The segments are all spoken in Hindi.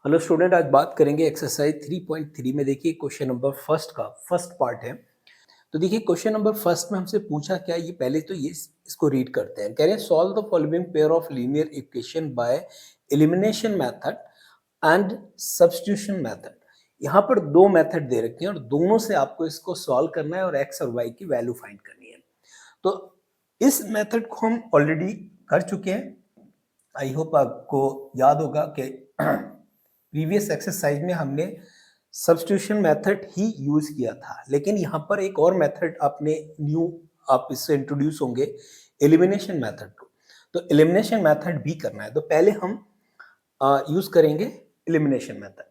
हेलो स्टूडेंट, आज बात करेंगे एक्सरसाइज 3.3 में। देखिए क्वेश्चन नंबर फर्स्ट का फर्स्ट पार्ट है। तो देखिए क्वेश्चन नंबर फर्स्ट में हमसे पूछा क्या, ये पहले तो ये इसको रीड करते हैं। कह रहे हैं solve the following pair of linear equation by elimination method and substitution method. यहाँ पर दो मेथड दे रखे हैं और दोनों से आपको इसको सॉल्व करना है और एक्स और वाई की वैल्यू फाइंड करनी है। तो इस मेथड को हम ऑलरेडी कर चुके हैं। आई होप आपको याद होगा कि प्रीवियस एक्सरसाइज में हमने सब्स्टिट्यूशन मेथड ही यूज किया था, लेकिन यहाँ पर एक और मेथड आपने न्यू आप इससे इंट्रोड्यूस होंगे, एलिमिनेशन मेथड को। तो एलिमिनेशन मेथड भी करना है, तो पहले हम यूज करेंगे एलिमिनेशन मेथड।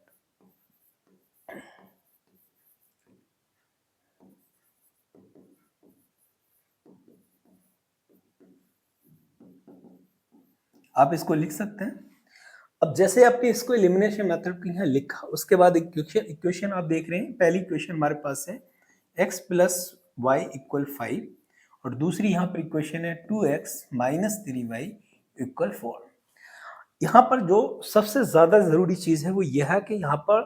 आप इसको लिख सकते हैं। अब जैसे आपने इसको एलिमिनेशन मेथड को यहाँ लिखा, उसके बाद इक्वेशन आप देख रहे हैं। पहली इक्वेशन हमारे पास है x प्लस वाई इक्वल 5 और दूसरी यहाँ पर इक्वेशन है 2x माइनस 3y इक्वल 4। यहाँ पर जो सबसे ज्यादा जरूरी चीज है वो यह है कि यहाँ पर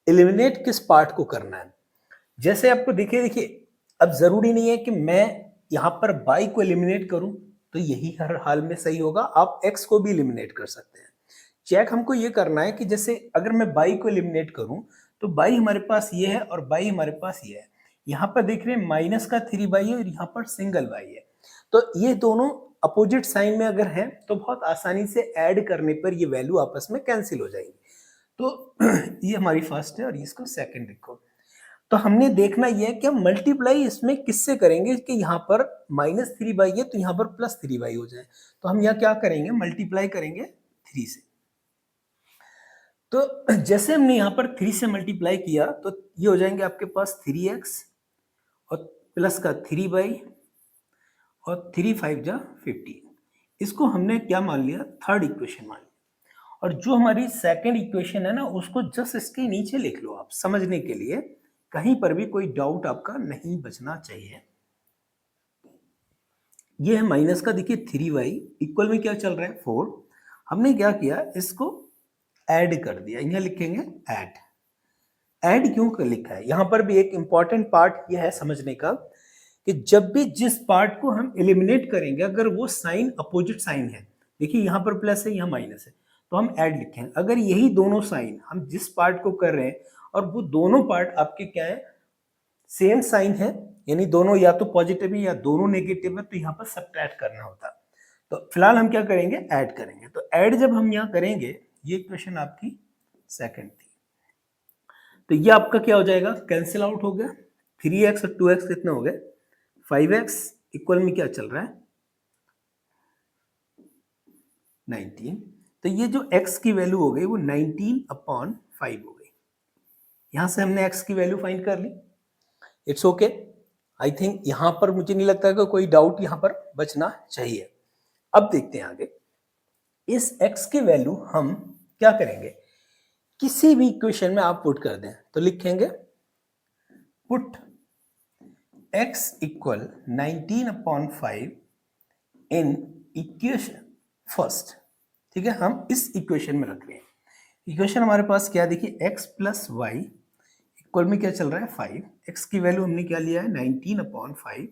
एलिमिनेट किस पार्ट को करना है। जैसे आपको देखिए अब जरूरी नहीं है कि मैं यहाँ पर बाई को एलिमिनेट करूं तो यही हर हाल में सही होगा, आप एक्स को भी एलिमिनेट कर सकते हैं। चेक हमको ये करना है कि जैसे अगर मैं बाई को एलिमिनेट करूं तो बाई हमारे पास ये है और बाई हमारे पास ये है। यहाँ पर देख रहे हैं माइनस का 3 बाई है और यहाँ पर सिंगल बाई है। तो ये दोनों अपोजिट साइन में अगर है तो बहुत आसानी से ऐड करने पर ये वैल्यू आपस में कैंसिल हो जाएगी। तो ये हमारी फर्स्ट है और इसको सेकंड लिखो। तो हमने देखना यह है कि हम मल्टीप्लाई इसमें किससे करेंगे कि यहाँ पर -3 बाई है तो यहाँ पर +3 बाई हो जाए। तो हम यहाँ क्या करेंगे, मल्टीप्लाई करेंगे 3 से। तो जैसे हमने यहाँ पर 3 से मल्टीप्लाई किया तो ये हो जाएंगे आपके पास 3x और प्लस का 3 बाई और 3 5 जा 15। इसको हमने क्या मान लिया, थर्ड इक्वेशन मान लिया। और जो हमारी सेकंड इक्वेशन है ना, उसको जस्ट इसके नीचे लिख लो आप, समझने के लिए कहीं पर भी कोई डाउट आपका नहीं बचना चाहिए। ये है माइनस का, देखिए 3y इक्वल में क्या चल रहा है 4। हमने क्या किया, इसको ऐड कर दिया, यहाँ लिखेंगे ऐड। ऐड क्यों कर लिखा है, यहां पर भी एक इंपॉर्टेंट पार्ट यह है समझने का कि जब भी जिस पार्ट को हम एलिमिनेट करेंगे अगर वो साइन अपोजिट साइन है, देखिए यहाँ पर प्लस है यहाँ माइनस है, तो हम ऐड लिखेंगे। अगर यही दोनों साइन हम जिस पार्ट को कर रहे हैं और वो दोनों पार्ट आपके क्या है, सेम साइन है, यानी दोनों या तो पॉजिटिव है या दोनों नेगेटिव है, तो यहाँ पर सब्ट्रैक्ट करना होता। तो फिलहाल हम क्या करेंगे, ऐड करेंगे। तो ऐड जब हम यहाँ करेंगे, ये इक्वेशन आपकी सेकंड थी, तो ये आपका क्या हो जाएगा, कैंसिल आउट हो गया। 3x और 2x कितने हो गए, 5x इक्वल में क्या चल रहा है 19। तो ये जो x की वैल्यू हो गई वो 19/5 हो गई। यहां से हमने x की वैल्यू फाइंड कर ली। इट्स ओके, आई थिंक यहां पर मुझे नहीं लगता कि कोई डाउट यहां पर बचना चाहिए। अब देखते हैं आगे, इस x की वैल्यू हम क्या करेंगे, किसी भी इक्वेशन में आप पुट कर दें तो लिखेंगे put x equal 19/5 in equation first. ठीक है, हम इस इक्वेशन में रख रहे हैं। इक्वेशन हमारे पास क्या, देखिए x प्लस वाई इक्वल में क्या चल रहा है 5। x की वैल्यू हमने क्या लिया है 19/5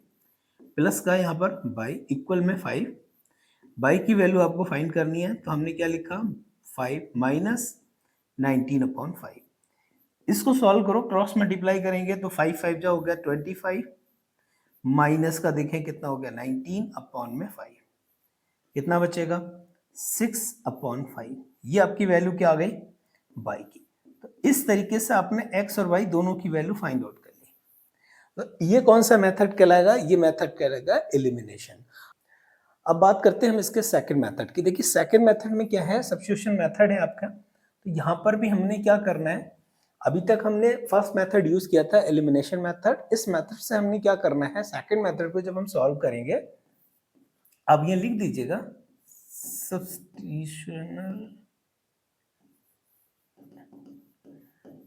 प्लस का यहाँ पर बाई इक्वल में 5। बाई की वैल्यू आपको फाइंड करनी है, तो हमने क्या लिखा 5 माइनस 19/5। इसको सॉल्व करो, क्रॉस मल्टीप्लाई करेंगे तो 5 5 जा हो गया 25 माइनस का देखें कितना हो गया 19/5, कितना बचेगा 6/5। ये आपकी वैल्यू क्या आ गई, बाई की। तो इस तरीके से आपने x और y दोनों की वैल्यू फाइंड आउट कर ली। तो ये कौन सा मेथड कहलाएगा, ये मेथड कहलाएगा एलिमिनेशन। अब बात करते हैं हम इसके सेकंड मेथड की। देखिए सेकंड मेथड में क्या है, सब्स्टिट्यूशन मेथड है आपका। तो यहाँ पर भी हमने क्या करना है, अभी तक हमने फर्स्ट मेथड यूज किया था एलिमिनेशन मेथड, इस मेथड से हमने क्या करना है, सेकंड मेथड को जब हम सॉल्व करेंगे, अब ये लिख दीजिएगा सब्स्टिट्यूशनल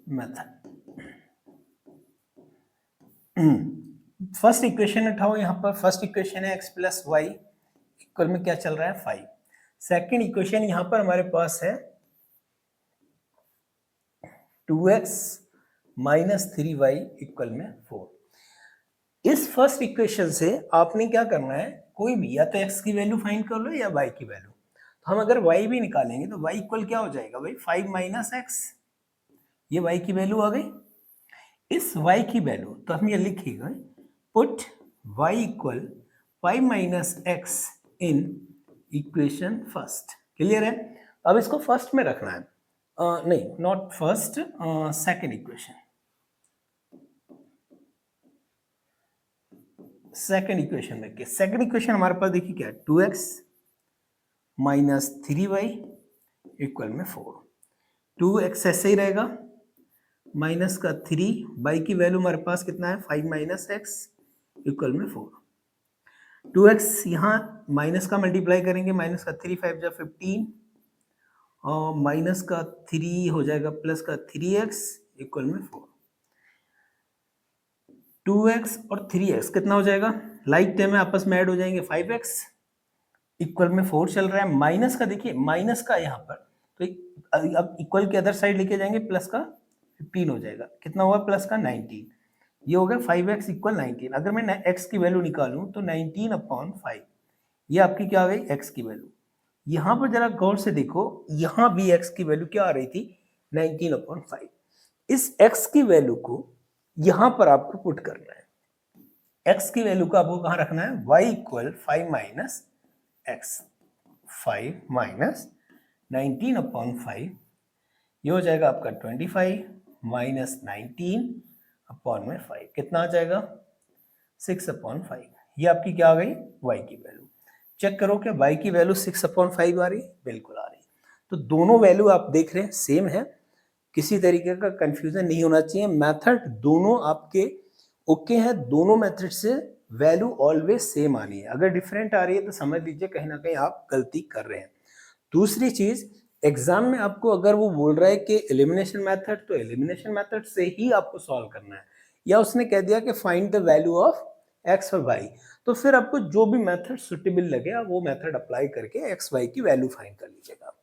मेथड। फर्स्ट इक्वेशन उठाओ, यहाँ पर फर्स्ट इक्वेशन है x प्लस वाई इक्वल में क्या चल रहा है 5। सेकेंड इक्वेशन यहाँ पर हमारे पास है 2x माइनस 3y इक्वल में 4। इस फर्स्ट इक्वेशन से आपने क्या करना है, कोई भी या तो x की वैल्यू फाइंड कर लो या y की वैल्यू। तो हम अगर y भी निकालेंगे तो y इक्वल क्या हो जाएगा भाई, 5 माइनस एक्स, ये y की वैल्यू आ गई। इस y की वैल्यू तो हम ये लिखेंगे, put y equal 5 minus x in equation first. Clear है? अब इसको फर्स्ट में रखना है, नहीं not first, second equation. Second equation रखिए। सेकंड इक्वेशन हमारे पास देखिए क्या है, 2x माइनस 3y इक्वल में 4। 2x ऐसे ही रहेगा, माइनस का 3, y की वैल्यू हमारे पास कितना है, 5 माइनस एक्स इक्वल में 4। 2x यहाँ माइनस का मल्टीप्लाई करेंगे, माइनस का 3 5 जा 15, और माइनस का 3 हो जाएगा प्लस का 3x इक्वल में 4। 2x और 3x कितना हो जाएगा, लाइक टर्म में आपस में ऐड हो जाएंगे, 5x इक्वल में 4 चल रहा है। माइनस का देखिए, माइनस का यहाँ पर तो अब इक्वल के अदर साइड लेके जाएंगे, प्लस का 15 हो जाएगा, कितना हुआ प्लस का 19, ये हो गया 5x इक्वल 19। अगर मैं x की वैल्यू निकालूं तो 19/5, ये आपकी क्या आ गई, x की वैल्यू। यहाँ पर जरा गौर से देखो, यहाँ भी x की वैल्यू क्या आ रही थी, 19/5। इस x की वैल्यू को यहाँ पर आपको पुट करना है। x की वैल्यू को आपको कहाँ रखना है, y equal 5 minus x, 5 minus 19/5, ये हो जाएगा आपका 25 माइनस 19/5, कितना आ जाएगा 6/5। ये आपकी क्या आ गई, y की वैल्यू। चेक करो क्या y की वैल्यू 6/5 आ रही, बिल्कुल आ रही। तो दोनों वैल्यू आप देख रहे हैं सेम है, किसी तरीके का कंफ्यूजन नहीं होना चाहिए। मेथड दोनों आपके ओके है, दोनों मेथड से वैल्यू ऑलवेज सेम आनी है। अगर डिफरेंट आ रही है तो समझ लीजिए कहीं ना कहीं आप गलती कर रहे हैं। दूसरी चीज, एग्जाम में आपको अगर वो बोल रहा है कि एलिमिनेशन मेथड, तो एलिमिनेशन मेथड से ही आपको सॉल्व करना है, या उसने कह दिया कि find the value of x और वाई, तो फिर आपको जो भी मेथड सुटेबल लगे आप वो मेथड अप्लाई करके एक्स वाई की वैल्यू फाइंड कर लीजिएगा।